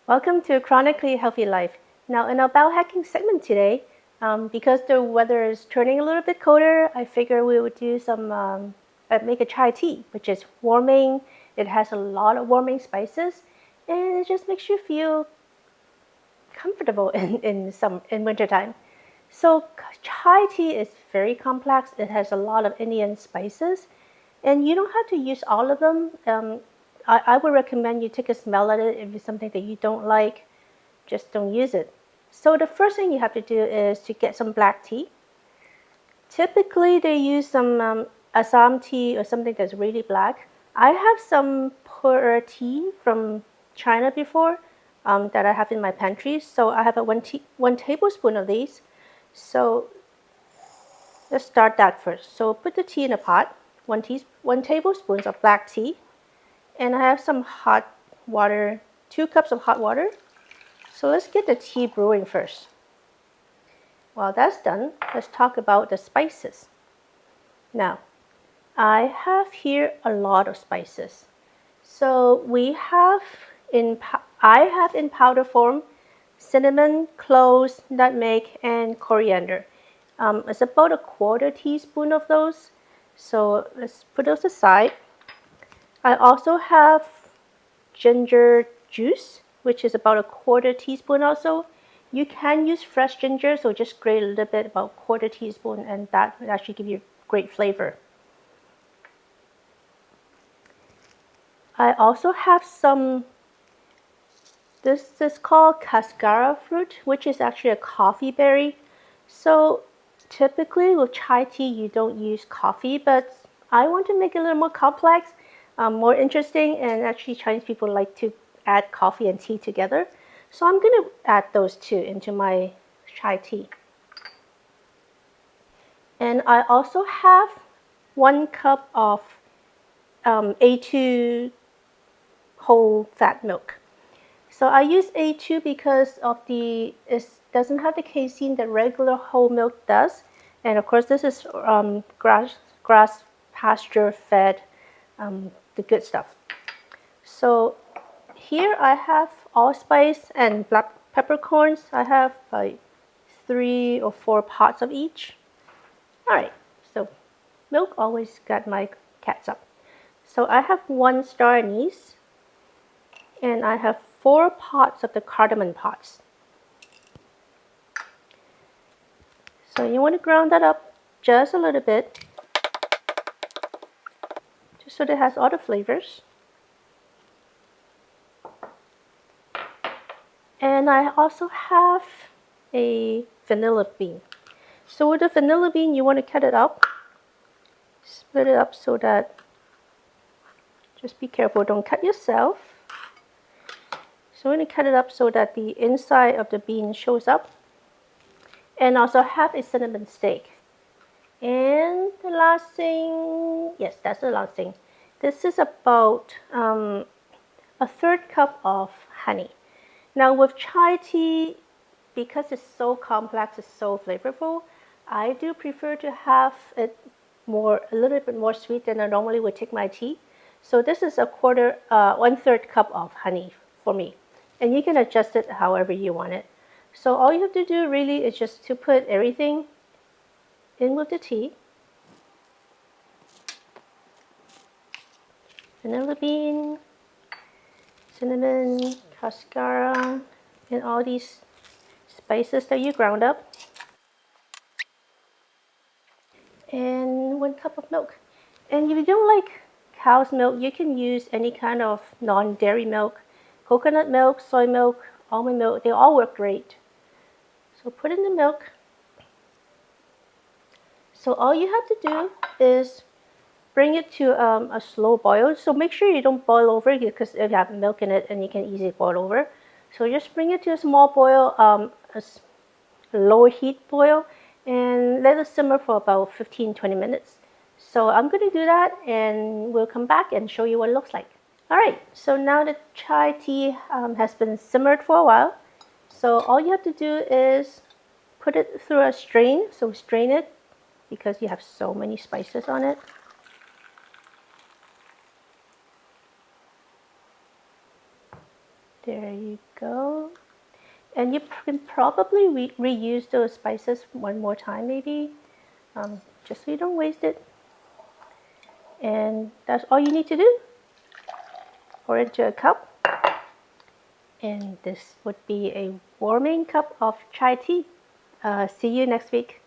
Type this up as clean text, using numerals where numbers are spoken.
Welcome to Chronically Healthy Life. Now, in our biohacking segment today, because the weather is turning a little bit colder, I figure we would do make a chai tea, which is warming. It has a lot of warming spices, and it just makes you feel comfortable in wintertime. So chai tea is very complex. It has a lot of Indian spices, and you don't have to use all of them. I would recommend you take a smell at it. If it's something that you don't like, just don't use it. So the first thing you have to do is to get some black tea. Typically, they use some Assam tea or something that's really black. I have some Pu'er Tea from China before that I have in my pantry. So I have one tablespoon of these. So let's start that first. So put the tea in a pot, one tablespoon of black tea. And I have some hot water, 2 cups of hot water. So let's get the tea brewing first. While that's done, let's talk about the spices. Now, I have here a lot of spices. So I have in powder form cinnamon, cloves, nutmeg, and coriander. It's about a 1/4 teaspoon of those. So let's put those aside. I also have ginger juice, which is about a 1/4 teaspoon also. You can use fresh ginger, so just grate a little bit, about 1/4 teaspoon, and that would actually give you great flavor. I also have this is called Cascara fruit, which is actually a coffee berry. So typically with chai tea, you don't use coffee, but I want to make it a little more complex. More interesting, and actually Chinese people like to add coffee and tea together. So I'm going to add those two into my chai tea. And I also have 1 cup of A2 whole fat milk. So I use A2 because it doesn't have the casein that regular whole milk does. And of course, this is grass pasture fed, the good stuff. So here I have allspice and black peppercorns. I have like 3 or 4 pots of each. All right, so milk always got my cats up. So I have 1 star anise, and I have 4 pots of the cardamom pods. So you want to ground that up just a little bit, just so that it has all the flavors. And I also have a vanilla bean. So with the vanilla bean, you want to cut it up, split it up so that, just be careful, don't cut yourself. So I'm going to cut it up so that the inside of the bean shows up. And also have a cinnamon stick. And the last thing, yes, that's the last thing. This is about a 1/3 cup of honey. Now with chai tea, because it's so complex, it's so flavorful, I do prefer to have it a little bit more sweet than I normally would take my tea. So this is 1/3 cup of honey for me. And you can adjust it however you want it. So all you have to do really is just to put everything in with the tea. Vanilla bean, cinnamon, cascara, and all these spices that you ground up. And 1 cup of milk. And if you don't like cow's milk, you can use any kind of non-dairy milk. Coconut milk, soy milk, almond milk, they all work great. So put in the milk. So all you have to do is bring it to a slow boil. So make sure you don't boil over, because if you have milk in it, and you can easily boil over. So just bring it to a small boil, a lower heat boil, and let it simmer for about 15-20 minutes. So I'm going to do that, and we'll come back and show you what it looks like. All right, so now the chai tea has been simmered for a while. So all you have to do is put it through a strain. So strain it, because you have so many spices on it. There you go. And you can probably reuse those spices one more time maybe, just so you don't waste it. And that's all you need to do. Pour it into a cup. And this would be a warming cup of chai tea. See you next week.